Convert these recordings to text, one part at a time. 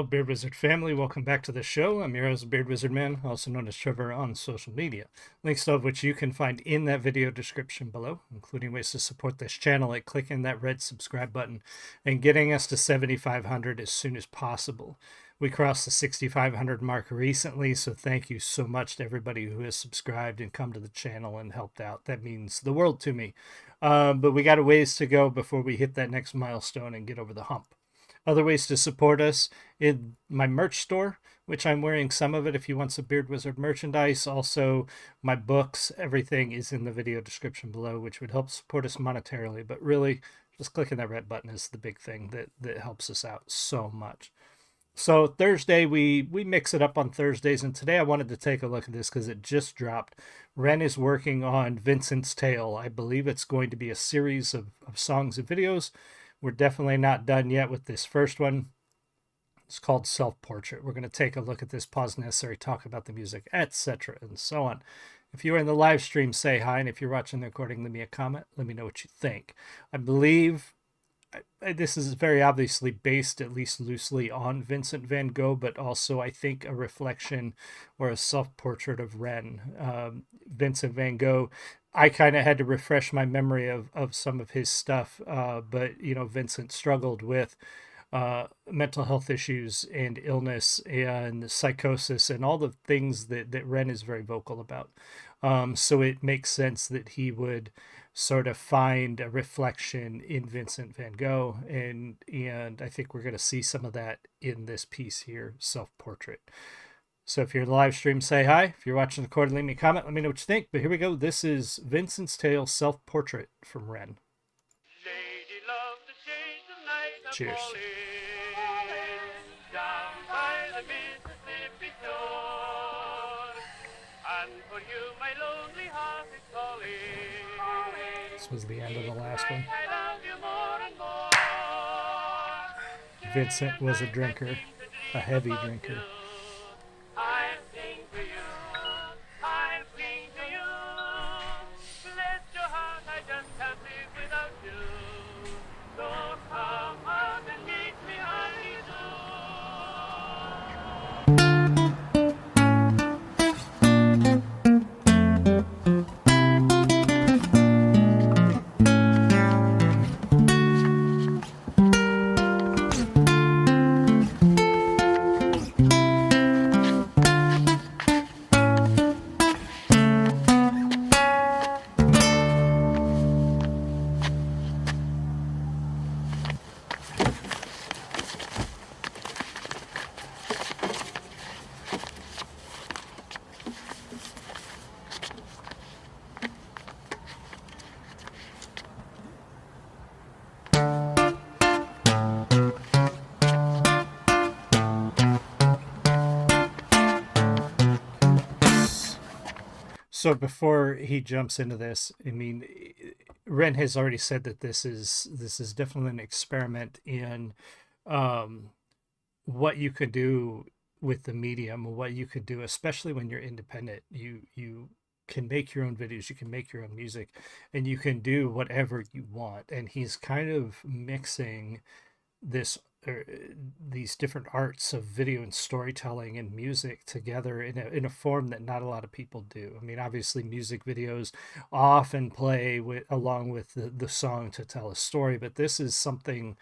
Hello, Beard Wizard family. Welcome back to the show. I'm your host, Beard Wizard Man, also known as Trevor on social media. Links to which you can find in that video description below, including ways to support this channel like clicking that red subscribe button and getting us to 7,500 as soon as possible. We crossed the 6,500 mark recently, so thank you so much to everybody who has subscribed and come to the channel and helped out. That means the world to me. But we got a ways to go before we hit that next milestone and get over the hump. Other ways to support us in my merch store, which I'm wearing some of it if you want some Beard Wizard merchandise. Also, my books, everything is in the video description below, which would help support us monetarily. But really, just clicking that red button is the big thing that helps us out so much. So Thursday, we mix it up on Thursdays, and today I wanted to take a look at this because it just dropped. Ren is working on Vincent's Tale. I believe it's going to be a series of songs and videos. We're definitely not done yet with this first one. It's called Self-Portrait. We're going to take a look at this, pause necessary, talk about the music, etc., and so on. If you're in the live stream, say hi, and if you're watching the recording, leave me a comment. Let me know what you think. I believe this is very obviously based, at least loosely, on Vincent van Gogh, but also I think a reflection or a self-portrait of Ren. Vincent van Gogh, I kind of had to refresh my memory of some of his stuff, but, you know, Vincent struggled with mental health issues and illness and psychosis and all the things that Ren is very vocal about. So it makes sense that he would sort of find a reflection in Vincent van Gogh, and I think we're going to see some of that in this piece here, Self-Portrait. So if you're in the live stream, say hi. If you're watching the recording, leave me a comment. Let me know what you think. But here we go. This is Vincent's Tale, Self-Portrait from Ren. Lady love to change the night. Cheers. Down by the Mississippi shore. And for you, my lonely heart is calling. This was the end of the last one. I love you more and more. Vincent was a drinker, a heavy drinker. I sing to you, I sing to you. Bless your heart, I just can't live without you. So come out and meet me, honey, So before he jumps into this, I mean, Ren has already said that this is definitely an experiment in what you could do with the medium, what you could do, especially when you're independent. You can make your own videos, you can make your own music, and you can do whatever you want. And he's kind of mixing these different arts of video and storytelling and music together in a form that not a lot of people do. I mean, obviously music videos often play along with the song to tell a story, but this is something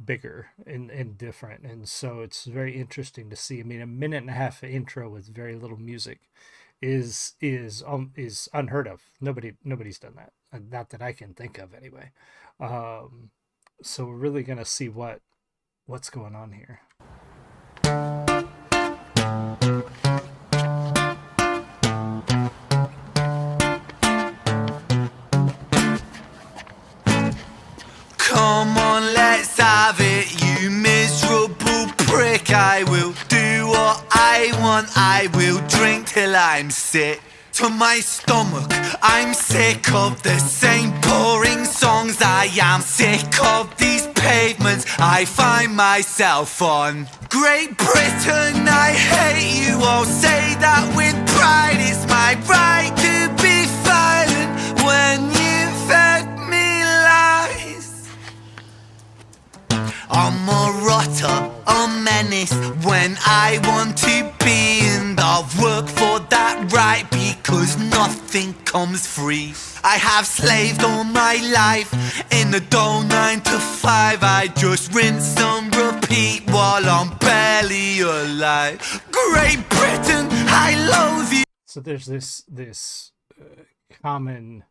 bigger and different. And so it's very interesting to see. I mean, a minute and a half intro with very little music is unheard of. Nobody's done that. Not that I can think of anyway. So we're really going to see what's going on here. Come on, let's have it, you miserable prick. I will do what I want, I will drink till I'm sick to my stomach. I'm sick of the same boring songs. I am sick of these pavements I find myself on. Great Britain, I hate you all. Say that with pride, it's my right to be violent when you fed me lies. I'm a rotter, a menace, and I want to be, and I'll work for that right, because nothing comes free. I have slaved all my life in the dull 9 to 5. I just rinse and repeat while I'm barely alive. Great Britain, I loathe you. So there's this common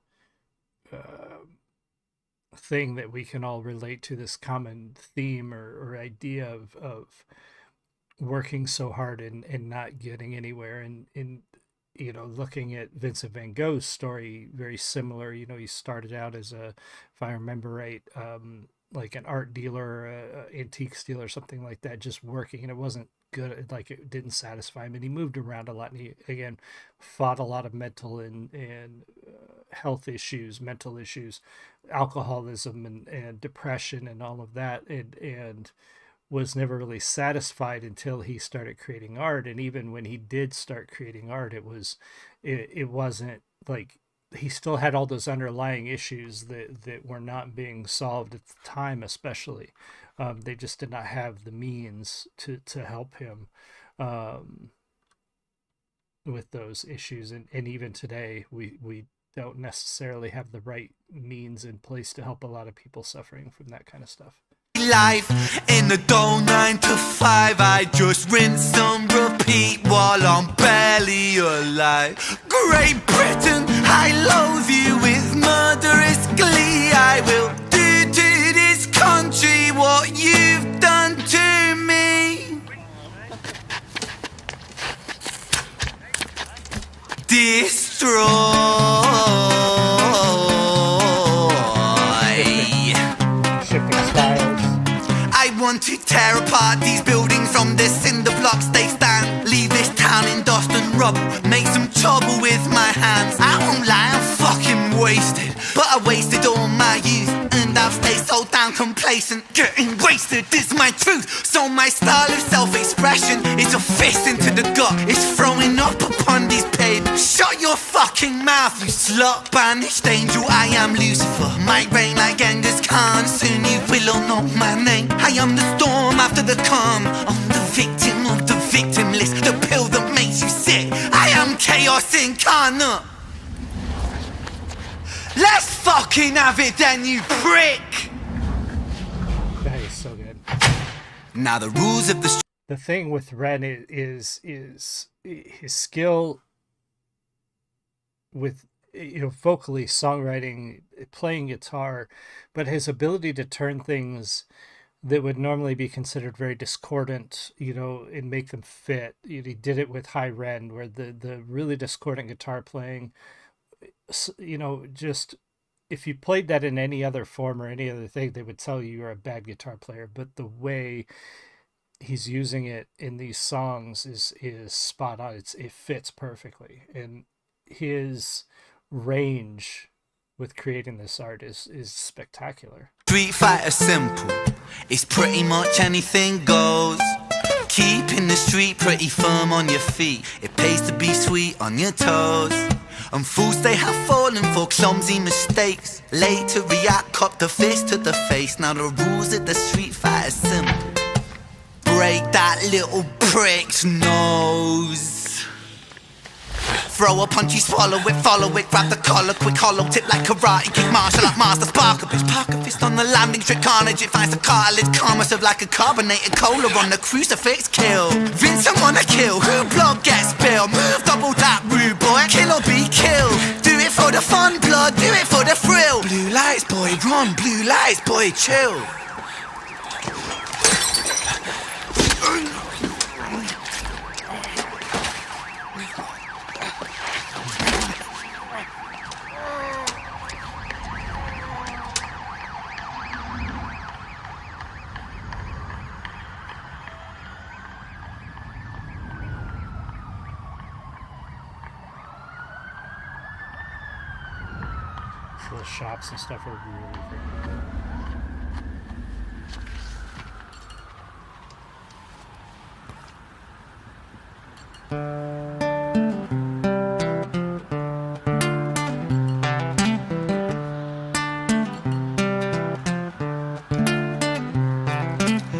thing that we can all relate to, this common theme or idea of working so hard and not getting anywhere. And you know, looking at Vincent van Gogh's story, very similar. You know, he started out as a, if I remember right, like an art dealer, antiques dealer, something like that, just working, and it wasn't good. Like, it didn't satisfy him, and he moved around a lot, and he again fought a lot of mental and health issues, mental issues, alcoholism and depression and all of that, and was never really satisfied until he started creating art. And even when he did start creating art, it wasn't like, he still had all those underlying issues that were not being solved at the time, especially. They just did not have the means to help him with those issues. And even today, we don't necessarily have the right means in place to help a lot of people suffering from that kind of stuff. Life in the dull 9 to 5. I just rinse and repeat while I'm barely alive. Great Britain, I loathe you with murderous glee. I will do to this country what you've done to me. Destroy. I want to tear apart these buildings from the cinder blocks they stand. Leave this town in dust and rubble, make some trouble with my hands. I won't lie, I'm fucking wasted, but I wasted all my youth, and I've stayed so damn complacent. Getting wasted is my truth. So my style of self-expression is a fist into the gut. It's throwing up upon these pavements. Shut your fucking mouth, you slut. Banished angel, I am Lucifer. Might reign like Genghis Khan. Soon you will all know my name. I am the storm after the calm. I'm the victim of the victim list, the pill that makes you sick. I am chaos incarnate. Let's fucking have it then, you prick. That is so good. Now the rules of the thing with Ren is his skill with, you know, vocally, songwriting, playing guitar, but his ability to turn things that would normally be considered very discordant, you know, and make them fit. He did it with High Ren, where the really discordant guitar playing, you know, just, if you played that in any other form or any other thing, they would tell you you're a bad guitar player. But the way he's using it in these songs is spot on. It fits perfectly, and his range with creating this art is spectacular. Street Fighter simple, it's pretty much anything goes. Keeping the street pretty firm on your feet. It pays to be sweet on your toes. And fools they have fallen for clumsy mistakes. Late to react, cop the fist to the face. Now the rules of the Street Fighter simple. Break that little prick's nose. Throw a punch, you swallow it, follow it, grab the collar, quick hollow tip like karate kick, martial art master, spark a bitch, park a fist on the landing strip, carnage, it finds the cartilage, karma serve like a carbonated cola on the crucifix, kill. Vincent wanna kill, who blood gets spilled, move double that rude boy, kill or be killed. Do it for the fun, blood, do it for the thrill. Blue lights, boy, run, blue lights, boy, chill. The shops and stuff are really freaking cool.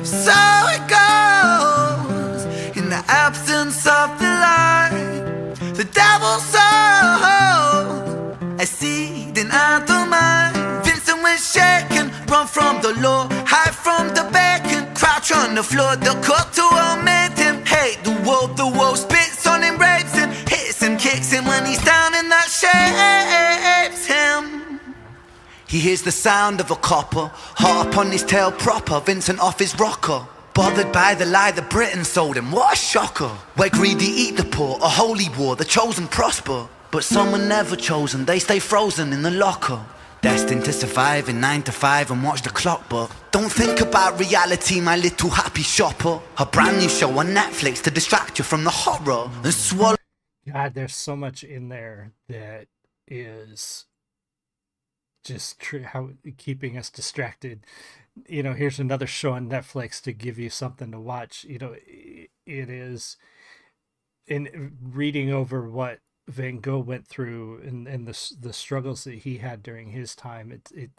So it goes In the absence of the light, the devil sowed a seed in other mind. Vincent was shaken, run from the law, hide from the bacon, crouch on the floor. The cocktail made him hate the world spits on him, rapes him, hits him, kicks him when he's down, and that shapes him. He hears the sound of a copper, heart upon his tail proper, Vincent off his rocker. Bothered by the lie that Britain sold him, what a shocker. Where greedy eat the poor, a holy war, the chosen prosper. But some are never chosen, they stay frozen in the locker. Destined to survive in 9 to 5 and watch the clock, but don't think about reality, my little happy shopper. A brand new show on Netflix to distract you from the horror and swallow. God, there's so much in there that is just how keeping us distracted. You know, here's another show on Netflix to give you something to watch. You know, it is in reading over what Van Gogh went through and the struggles that he had during his time. It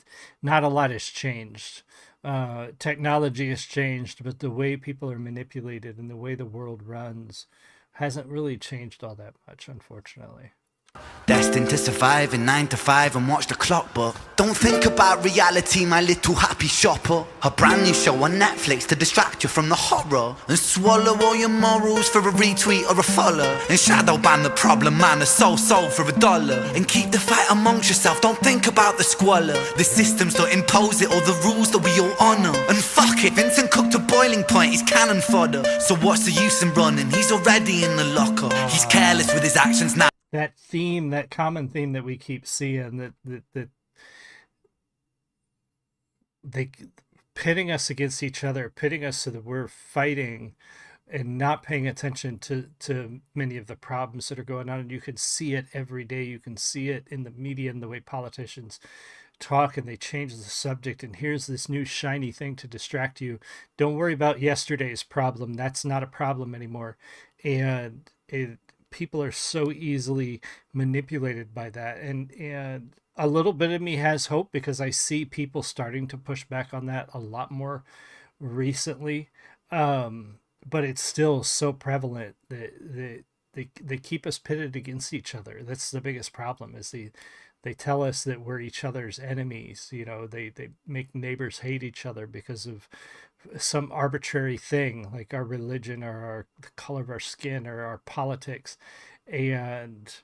not a lot has changed. Technology has changed, but the way people are manipulated and the way the world runs hasn't really changed all that much, unfortunately. Destined to survive in 9 to 5 and watch the clock, but don't think about reality, my little happy shopper. A brand new show on Netflix to distract you from the horror and swallow all your morals for a retweet or a follow, and shadow ban the problem man, a sold for $1, and keep the fight amongst yourself. Don't think about the squalor, the systems don't impose it or the rules that we all honor. And fuck it, Vincent cooked to boiling point, he's cannon fodder. So what's the use in running? He's already in the locker. He's careless with his actions now. That theme, that common theme that we keep seeing, that they pitting us against each other, pitting us so that we're fighting and not paying attention to many of the problems that are going on. And you can see it every day. You can see it in the media and the way politicians talk, and they change the subject. And here's this new shiny thing to distract you. Don't worry about yesterday's problem. That's not a problem anymore. And people are so easily manipulated by that, and a little bit of me has hope because I see people starting to push back on that a lot more recently, but it's still so prevalent that they keep us pitted against each other. That's the biggest problem, is they tell us that we're each other's enemies. You know, they make neighbors hate each other because of some arbitrary thing like our religion or the color of our skin or our politics, and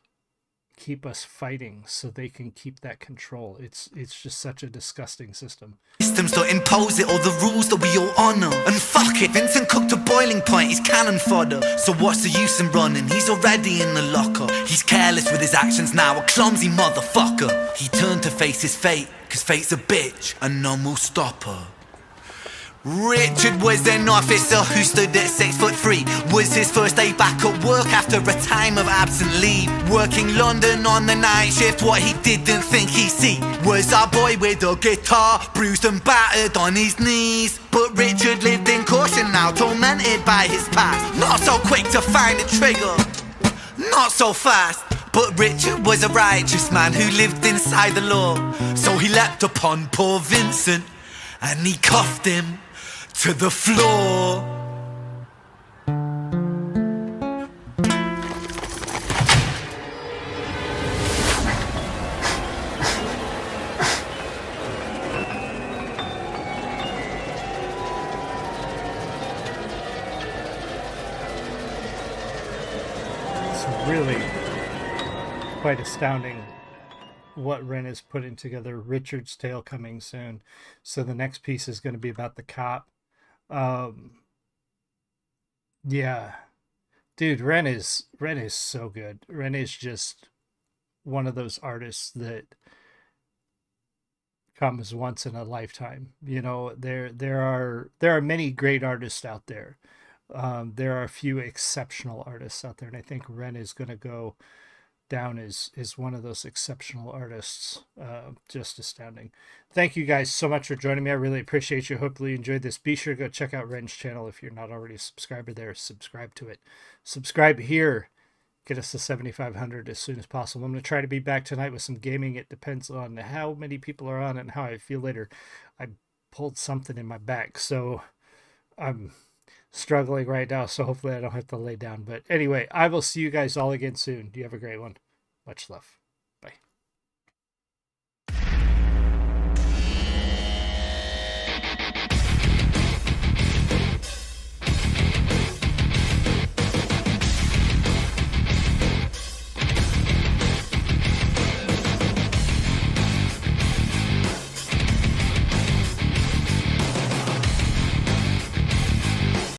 keep us fighting so they can keep that control. It's just such a disgusting system. Systems don't impose it or the rules that we all honor. And fuck it, Vincent cooked to boiling point, he's cannon fodder. So what's the use in running? He's already in the locker. He's careless with his actions now, a clumsy motherfucker. He turned to face his fate, cause fate's a bitch and none will stop her. Richard was an officer who stood at 6'3". Was his first day back at work after a time of absent leave. Working London on the night shift, what he didn't think he'd see was our boy with a guitar, bruised and battered on his knees. But Richard lived in caution now, tormented by his past. Not so quick to find a trigger, not so fast. But Richard was a righteous man who lived inside the law. So he leapt upon poor Vincent and he cuffed him to the floor. It's really quite astounding what Ren is putting together. Richard's Tale coming soon. So the next piece is going to be about the cop. Yeah, dude, Ren is so good. Ren is just one of those artists that comes once in a lifetime. You know, there are many great artists out there. There are a few exceptional artists out there, and I think Ren is going to go down is one of those exceptional artists. Just astounding. Thank you guys so much for joining me. I really appreciate you. Hopefully you enjoyed this. Be sure to go check out Ren's channel. If you're not already a subscriber there, subscribe to it. Subscribe here. Get us to 7,500 as soon as possible. I'm going to try to be back tonight with some gaming. It depends on how many people are on and how I feel later. I pulled something in my back, so I'm struggling right now, so hopefully I don't have to lay down. But anyway, I will see you guys all again soon. You have a great one. Much love.